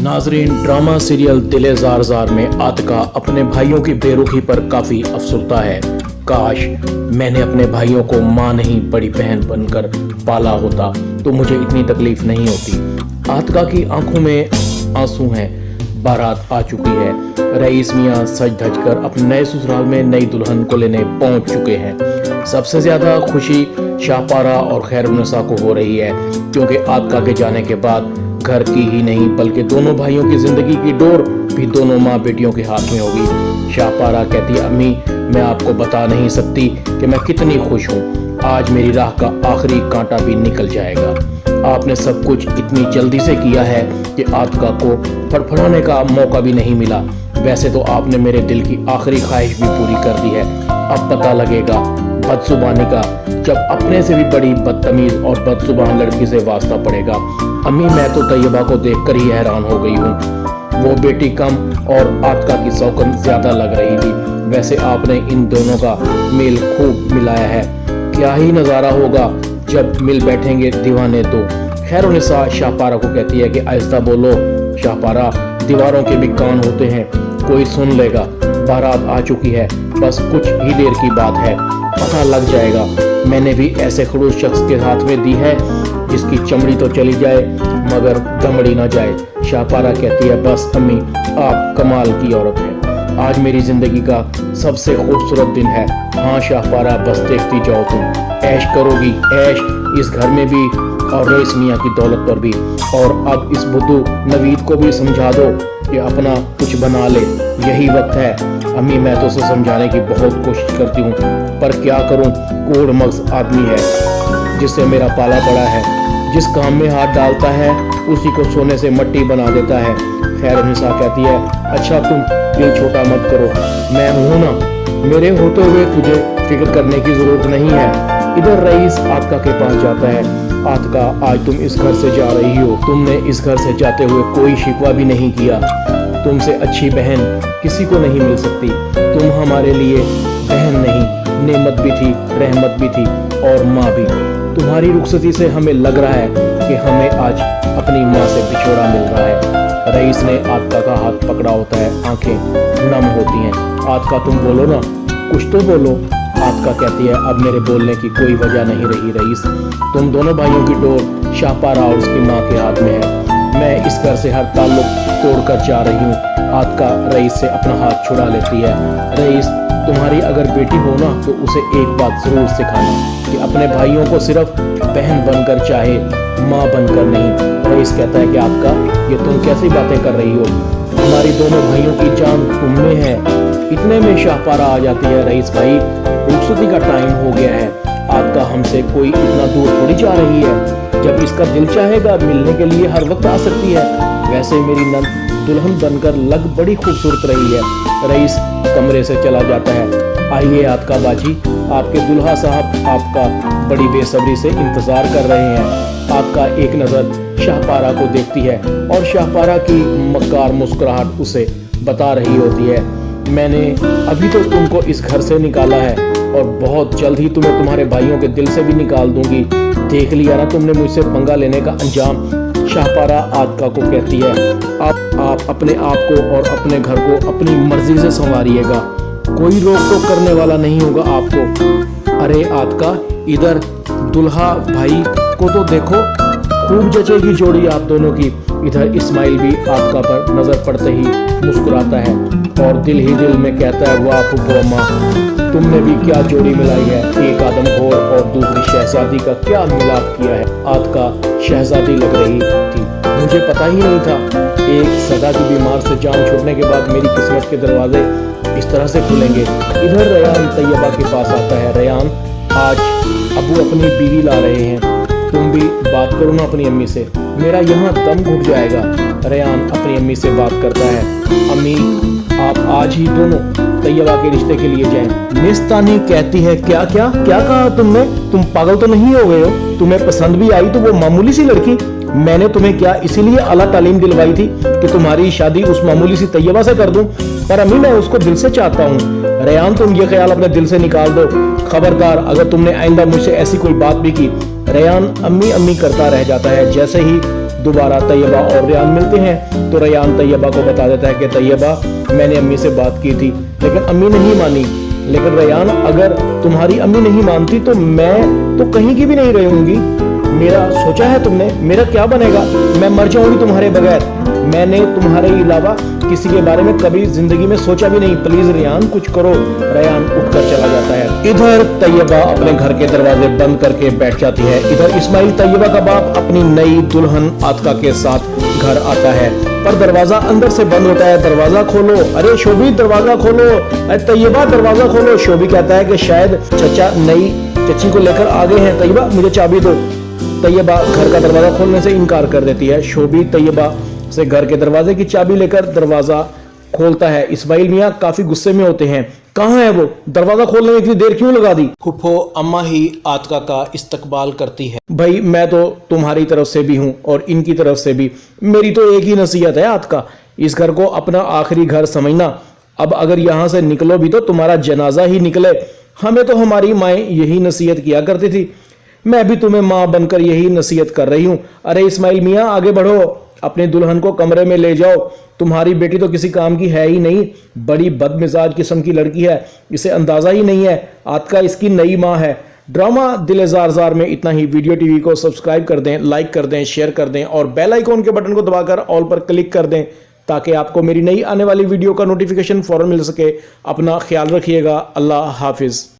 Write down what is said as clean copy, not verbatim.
नाजरीन, drama serial दिल jar jar में आतिका अपने भाइयों की बेरुखी पर काफी अफसुर्दा है। काश मैंने अपने भाइयों को माँ नहीं बड़ी बहन बनकर पाला होता तो मुझे इतनी तकलीफ नहीं होती। आतिका की आंखों में आंसू हैं। बारात आ चुकी है। रईस मियाँ सज धज कर अपने नए ससुराल में नई दुल्हन को लेने पहुंच चुके हैं। सबसे ज्यादा खुशी शाहपारा और खैरुन्निसा को हो रही है, क्योंकि आतिका के जाने के बाद घर की ही नहीं बल्कि दोनों भाइयों की जिंदगी की डोर भी दोनों माँ बेटियों के हाथ में होगी। शाहपारा कहती है, अम्मी मैं आपको बता नहीं सकती कि मैं कितनी खुश हूँ। आज मेरी राह का आखिरी कांटा भी निकल जाएगा। आपने सब कुछ इतनी जल्दी से किया है कि आतिका को फड़फड़ाने का मौका भी नहीं मिला। वैसे तो आपने मेरे दिल की आखिरी ख्वाहिश भी पूरी कर दी है। अब पता लगेगा बदजुबानी का, जब अपने से भी बड़ी बदतमीज और बदजुबान लड़की से वास्ता पड़ेगा। अम्मी मैं तो तैयबा को देखकर ही हैरान हो गई हूँ। वो बेटी कम और आतिका की सौकन ज्यादा लग रही थी। वैसे आपने इन दोनों का मेल खूब मिलाया है। क्या ही नजारा होगा जब मिल बैठेंगे दीवाने दो। खैरुन्निसा शाहपारा को कहती है कि आहिस्ता बोलो शाहपारा, दीवारों के भी कान होते हैं, कोई सुन लेगा। बारात आ चुकी है, बस कुछ ही देर की बात है, पता लग जाएगा। मैंने भी ऐसे खड़ूस शख्स के हाथ में दी है जिसकी चमड़ी तो चली जाए मगर दमड़ी ना जाए। शाहपारा कहती है, बस अम्मी आप कमाल की औरत है। आज मेरी जिंदगी का सबसे खूबसूरत दिन है। हाँ शाहपारा, बस देखती जाओ, तुम ऐश करोगी, ऐश इस घर में भी और रईस मियाँ की दौलत पर भी। और अब इस बुद्धू नवीद को भी समझा दो कि अपना कुछ बना ले, यही वक्त है। अम्मी मैं तो उसे समझाने की बहुत कोशिश करती हूँ, पर क्या करूँ, कोड़ मगज आदमी है जिससे मेरा पाला पड़ा है। जिस काम में हाथ डालता है उसी को सोने से मट्टी बना देता है। खैरुन्निसा कहती है, अच्छा तुम दिल छोटा मत करो, मैं हूं ना, मेरे होते हुए तुझे फिक्र करने की जरूरत नहीं है। इधर रईस आतिका के पास जाता है। आतिका आज तुम इस घर से जा रही हो, तुमने इस घर से जाते हुए कोई शिकवा भी नहीं किया। तुमसे अच्छी बहन किसी को नहीं मिल सकती। तुम हमारे लिए बहन नहीं, नेमत भी थी, रहमत भी थी और माँ भी। तुम्हारी रुखसती से हमें लग रहा है कि हमें आज अपनी माँ से बिछोड़ा मिल रहा है। रईस ने आतिका का हाथ पकड़ा होता है, आंखें नम होती हैं। आतिका तुम बोलो ना, कुछ तो बोलो। आतिका कहती है, अब मेरे बोलने की कोई वजह नहीं रही रईस, तुम दोनों भाइयों की डोर शाहपारा और उसकी माँ के हाथ में है। मैं इस घर से हर ताल्लुक तोड़कर जा रही हूँ। आतिका रईस से अपना हाथ छुड़ा लेती है। रईस तुम्हारी अगर बेटी हो ना तो उसे एक बात जरूर सिखाना कि अपने भाइयों को सिर्फ बहन बनकर चाहे, माँ बनकर नहीं। रईस कहता है कि आतिका ये तुम कैसी बातें कर रही हो, हमारी दोनों भाइयों की जान तुम में है। इतने में शाहपारा आ जाती है, रईस भाई रुखसती का टाइम हो गया है। आतिका हमसे कोई इतना दूर थोड़ी जा रही है, जब इसका दिल चाहेगा मिलने के लिए हर वक्त आ सकती है। वैसे मेरी नंद दुल्हन बनकर लग बड़ी खूबसूरत रही है। रईस कमरे से चला जाता है। आइए आतिका बाजी, आपके दुल्हा साहब आपका बड़ी बेसब्री से इंतजार कर रहे हैं। आतिका एक नजर शाहपारा को देखती है और शाहपारा की मक्कार मुस्कुराहट उसे बता रही होती है, मैंने अभी तो तुमको इस घर से निकाला है और बहुत जल्द ही तुम्हें तुम्हारे भाइयों के दिल से भी निकाल दूंगी। देख लिया ना तुमने मुझसे पंगा लेने का अंजाम। शाहपारा आतिका को कहती है, आप अपने आप को और अपने घर को अपनी मर्जी से संवारिएगा, कोई रोक टोक करने वाला नहीं होगा आपको। अरे आतिका इधर दुल्हा भाई को तो देखो, खूब जचेगी जोड़ी आप दोनों की। इधर इस्माइल भी आतिका पर नजर पड़ते ही मुस्कुराता है और दिल ही दिल में कहता है, वाह फुफो अम्मा, तुमने भी क्या जोड़ी मिलाई है। एक आदमखोर और दूसरी शहजादी का क्या मिलाप किया है। आतिका शहजादी लग रही थी, मुझे पता ही नहीं था। एक सदा की बीमार से जान छूटने के बाद मेरी किस्मत के दरवाजे इस तरह से खुलेंगे। इधर रयान तैयबा के पास आता है। रयान आज अबू अपनी बीवी ला रहे हैं, तुम भी बात करो ना अपनी अम्मी से, मेरा यहाँ दम घुट जाएगा। रयान अपनी अम्मी से बात करता है, अम्मी आप आज ही दोनों तैयबा के रिश्ते के लिए जाएं। निस्तानी कहती है, क्या क्या क्या कहा तुमने, तुम पागल तो नहीं हो गए हो, तुम्हें पसंद भी आई तो वो मामूली सी लड़की। मैंने तुम्हें क्या इसीलिए आला तालीम दिलवाई थी कि तुम्हारी शादी उस मामूली सी तैयबा से कर दूं, पर अम्मी मैं उसको दिल से चाहता हूँ। रयान तुम ये ख्याल अपने दिल से निकाल दो, खबरदार अगर तुमने आइंदा मुझसे ऐसी कोई बात भी की। रयान अम्मी अम्मी करता रह जाता है। जैसे ही दोबारा तैयबा और रेयान मिलते हैं तो रेयान तैयबा को बता देता है कि तैयबा मैंने अम्मी से बात की थी लेकिन अम्मी नहीं मानी। लेकिन रेयान अगर तुम्हारी अम्मी नहीं मानती तो मैं तो कहीं की भी नहीं रहूंगी। मेरा सोचा है तुमने मेरा क्या बनेगा? मैं मर जाऊंगी तुम्हारे बगैर। मैंने तुम्हारे अलावा किसी के बारे में कभी जिंदगी में सोचा भी नहीं। प्लीज रेयान कुछ करो। रेयान उठकर चला जाता है। इधर तैयबा अपने घर के दरवाजे बंद करके बैठ जाती है। इधर इस्माइल तैयबा का बाप अपनी नई दुल्हन आतिका के साथ घर आता है पर दरवाजा अंदर से बंद होता है। दरवाजा खोलो, अरे शोभी दरवाजा खोलो, अरे तैयबा दरवाजा खोलो। शोभी कहता है कि शायद चचा नई चची को लेकर आ गए हैं, तैयबा मुझे चाबी दो। तैयबा घर का दरवाजा खोलने से इनकार कर देती है। शोभी तैयबा से घर के दरवाजे की चाबी लेकर दरवाजा खोलता है। इस्माइल मियां काफी गुस्से में होते हैं। कहाँ है वो? दरवाजा खोलने में इतनी देर क्यों लगा दी? फुफो अम्मा ही आतिका का इस्तकबाल करती है। भाई मैं तो तुम्हारी तरफ से भी हूँ और इनकी तरफ से भी। मेरी तो एक ही नसीहत है आतिका, इस घर को अपना आखिरी घर समझना। अब अगर यहाँ से निकलो भी तो तुम्हारा जनाजा ही निकले। हमें तो हमारी माएँ यही नसीहत किया करती थी। मैं भी तुम्हें माँ बनकर यही नसीहत कर रही हूँ। अरे इस्माइल मियाँ आगे बढ़ो, अपनी दुल्हन को कमरे में ले जाओ। तुम्हारी बेटी तो किसी काम की है ही नहीं, बड़ी बदमिजाज किस्म की लड़की है, इसे अंदाजा ही नहीं है आतिका इसकी नई माँ है। ड्रामा दिल जार जार में इतना ही। वीडियो टीवी को सब्सक्राइब कर दें, लाइक कर दें, शेयर कर दें और बेल आइकॉन के बटन को दबाकर ऑल पर क्लिक कर दें ताकि आपको मेरी नई आने वाली वीडियो का नोटिफिकेशन फौरन मिल सके। अपना ख्याल रखिएगा। अल्लाह हाफिज।